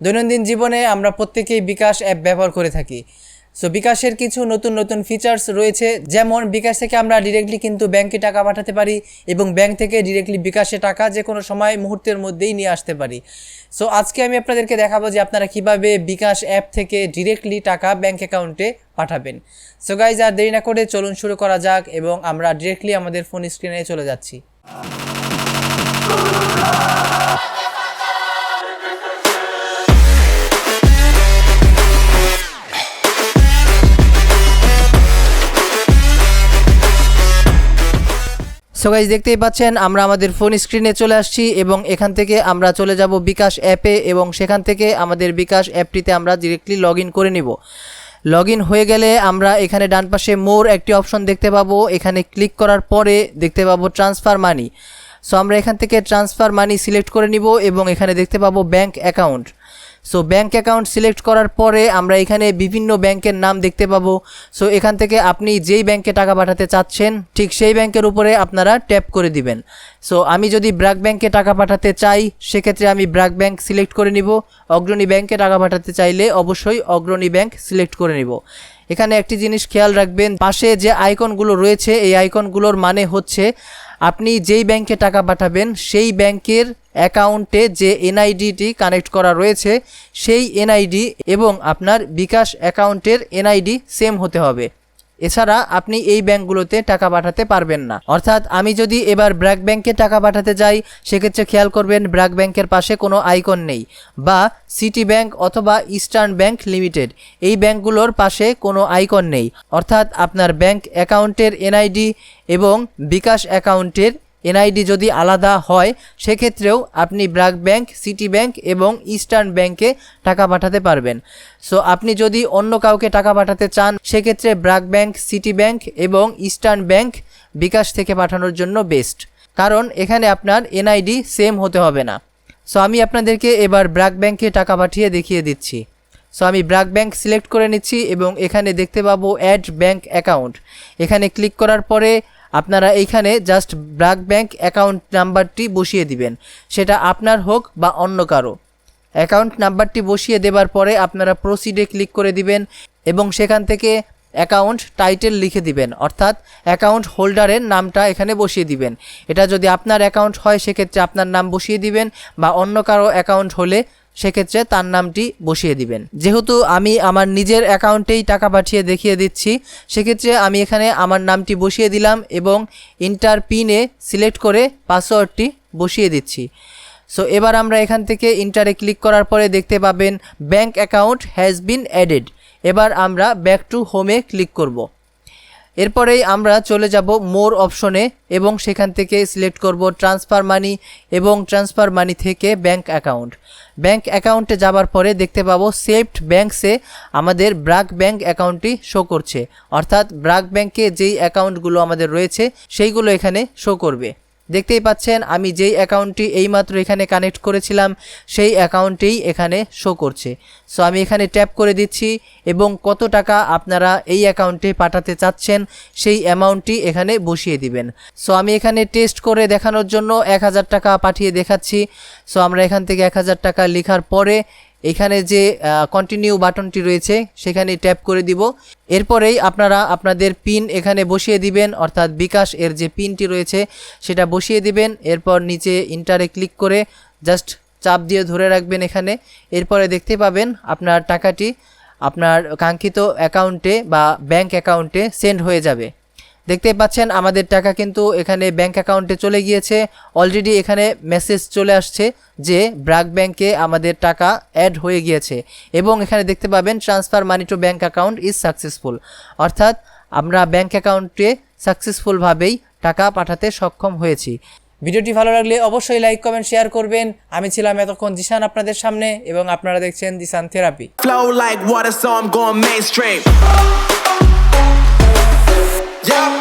দৈনন্দিন জীবনে আমরা প্রত্যেকেই বিকাশ অ্যাপ ব্যবহার করে থাকি। সো বিকাশের কিছু নতুন নতুন ফিচার্স রয়েছে, যেমন বিকাশ থেকে আমরা ডিরেক্টলি কিন্তু ব্যাংকে টাকা পাঠাতে পারি এবং ব্যাংক থেকে ডিরেক্টলি বিকাশে টাকা যে কোনো সময় মুহূর্তের মধ্যেই নিয়ে আসতে পারি। সো আজকে আমি আপনাদেরকে দেখাবো যে আপনারা কিভাবে বিকাশ অ্যাপ থেকে ডিরেক্টলি টাকা ব্যাংক অ্যাকাউন্টে পাঠাবেন। সো গাইজ, আর দেরি না করে চলুন শুরু করা যাক এবং আমরা ডিরেক্টলি আমাদের ফোন স্ক্রিনে চলে যাচ্ছি। সো গাইস, দেখতেই পাচ্ছেন আমরা আমাদের ফোন স্ক্রিনে চলে আসছি এবং এখান থেকে আমরা চলে যাব বিকাশ অ্যাপে এবং সেখান থেকে আমাদের বিকাশ অ্যাপটিতে আমরা ডিরেক্টলি লগ ইন করে নিব। লগ ইন হয়ে গেলে আমরা এখানে ডান পাশে মোর একটি অপশন দেখতে পাবো। এখানে ক্লিক করার পরে দেখতে পাবো ট্রান্সফার মানি। সো আমরা এখান থেকে ট্রান্সফার মানি সিলেক্ট করে নিব এবং এখানে দেখতে পাবো bank account. So bank account select করার পরে আমরা এখানে বিভিন্ন ব্যাংকের নাম দেখতে পাবো। সো এখান থেকে আপনি যেই ব্যাংকে টাকা পাঠাতে চাচ্ছেন ঠিক সেই ব্যাংকের উপরে আপনারা ট্যাপ করে দিবেন। সো আমি যদি ব্র্যাক ব্যাংকে টাকা পাঠাতে চাই সেক্ষেত্রে আমি ব্র্যাক ব্যাংক সিলেক্ট করে নিব। অগ্রণী ব্যাংকে টাকা পাঠাতে চাইলে অবশ্যই অগ্রণী ব্যাংক সিলেক্ট করে নিব। এখানে একটি জিনিস খেয়াল রাখবেন, পাশে যে আইকনগুলো রয়েছে এই আইকনগুলোর মানে হচ্ছে আপনি যেই ব্যাংকে টাকা পাঠাবেন সেই ব্যাংকের অ্যাকাউন্টে যে এনআইডিটি কানেক্ট করা রয়েছে সেই এনআইডি এবং আপনার বিকাশ অ্যাকাউন্টের এনআইডি সেম হতে হবে। এছাড়া আপনি এই ব্যাংকগুলোতে টাকা পাঠাতে পারবেন না। অর্থাৎ আমি যদি এবার ব্র্যাক ব্যাংকে টাকা পাঠাতে যাই সেক্ষেত্রে খেয়াল করবেন ব্র্যাক ব্যাংকের পাশে কোনো আইকন নেই, বা সিটি ব্যাংক অথবা ইস্টার্ন ব্যাংক লিমিটেড এই ব্যাংকগুলোর পাশে কোনো আইকন নেই। অর্থাৎ আপনার ব্যাংক অ্যাকাউন্টের এনআইডি এবং বিকাশ অ্যাকাউন্টের এনআইডি যদি আলাদা হয় সেক্ষেত্রেও আপনি ব্র্যাক ব্যাংক, সিটি ব্যাংক এবং ইস্টার্ন ব্যাংকে টাকা পাঠাতে পারবেন। সো আপনি যদি অন্য কাউকে টাকা পাঠাতে চান সেক্ষেত্রে ব্র্যাক ব্যাংক, সিটি ব্যাংক এবং ইস্টার্ন ব্যাংক বিকাশ থেকে পাঠানোর জন্য বেস্ট, কারণ এখানে আপনার এনআইডি সেম হতে হবে না। সো আমি আপনাদেরকে এবার ব্র্যাক ব্যাংকে টাকা পাঠিয়ে দেখিয়ে দিচ্ছি। সো আমি ব্র্যাক ব্যাংক সিলেক্ট করে নিচ্ছি এবং এখানে দেখতে পাবো অ্যাড ব্যাংক অ্যাকাউন্ট। এখানে ক্লিক করার পরে আপনারা এইখানে জাস্ট ব্র্যাক ব্যাংক অ্যাকাউন্ট নাম্বারটি বসিয়ে দিবেন, সেটা আপনার হোক বা অন্য কারো। অ্যাকাউন্ট নাম্বারটি বসিয়ে দেবার পরে আপনারা প্রসিডে ক্লিক করে দিবেন এবং সেখান থেকে অ্যাকাউন্ট টাইটেল লিখে দিবেন, অর্থাৎ অ্যাকাউন্ট হোল্ডারের নামটা এখানে বসিয়ে দিবেন। এটা যদি আপনার অ্যাকাউন্ট হয় সেক্ষেত্রে আপনার নাম বসিয়ে দিবেন, বা অন্য কারো অ্যাকাউন্ট হলে সেক্ষেত্রে তার নামটি বসিয়ে দিবেন। যেহেতু আমি আমার নিজের অ্যাকাউন্টেই টাকা পাঠিয়ে দেখিয়ে দিচ্ছি সেক্ষেত্রে আমি এখানে আমার নামটি বসিয়ে দিলাম এবং ইন্টার পিনে সিলেক্ট করে পাসওয়ার্ডটি বসিয়ে দিচ্ছি। সো এবার আমরা এখান থেকে ইন্টারে ক্লিক করার পরে দেখতে পাবেন bank account has been added. এবার আমরা ব্যাক টু হোমে ক্লিক করব। এরপরেই আমরা চলে যাব মোর অপশনে এবং সেখান থেকে সিলেক্ট করব ট্রান্সফার মানি এবং ট্রান্সফার মানি থেকে ব্যাংক অ্যাকাউন্ট। ব্যাংক অ্যাকাউন্টে যাবার পরে দেখতে পাবো সেভড ব্যাংকসে আমাদের ব্র্যাক ব্যাংক অ্যাকাউন্টটি শো করছে, অর্থাৎ ব্র্যাক ব্যাংকে যেই অ্যাকাউন্টগুলো আমাদের রয়েছে সেইগুলো এখানে শো করবে। দেখতেই পাচ্ছেন আমি যেই অ্যাকাউন্টটি এইমাত্র এখানে কানেক্ট করেছিলাম সেই অ্যাকাউন্টেই এখানে শো করছে। সো আমি এখানে ট্যাপ করে দিচ্ছি এবং কত টাকা আপনারা এই অ্যাকাউন্টে পাঠাতে চাচ্ছেন সেই অ্যামাউন্টটি এখানে বসিয়ে দিবেন। সো আমি এখানে টেস্ট করে দেখানোর জন্য 1000 টাকা পাঠিয়ে দেখাচ্ছি। সো আমরা এখান থেকে 1000 টাকা লেখার পরে এখানে যে কন্টিনিউ বাটনটি রয়েছে সেখানে ট্যাপ করে দিব। এরপরেই আপনারা আপনাদের পিন এখানে বসিয়ে দিবেন, অর্থাৎ বিকাশ এর যে পিনটি রয়েছে সেটা বসিয়ে দিবেন। এরপর নিচে ইন্টারে ক্লিক করে জাস্ট চাপ দিয়ে ধরে রাখবেন এখানে। এরপরে দেখতে পাবেন আপনার টাকাটি আপনার কাঙ্ক্ষিত অ্যাকাউন্টে বা ব্যাংক অ্যাকাউন্টে সেন্ড হয়ে যাবে। দেখতেই পাচ্ছেন আমাদের টাকা কিন্তু এখানে ব্যাংক অ্যাকাউন্টে চলে গিয়েছে। অলরেডি এখানে মেসেজ চলে আসছে যে ব্র্যাক ব্যাংকে আমাদের টাকা অ্যাড হয়ে গিয়েছে এবং এখানে দেখতে পাবেন transfer money to bank account is successful, অর্থাৎ আমরা ব্যাংক অ্যাকাউন্টে সাকসেসফুলভাবেই টাকা পাঠাতে সক্ষম হয়েছি। ভিডিওটি ভালো লাগলে অবশ্যই লাইক, কমেন্ট, শেয়ার করবেন। আমি ছিলাম এতক্ষণ জিসান আপনাদের সামনে এবং আপনারা দেখছেন Zishan therapy. Flow like water, so I'm going mainstream. Yeah.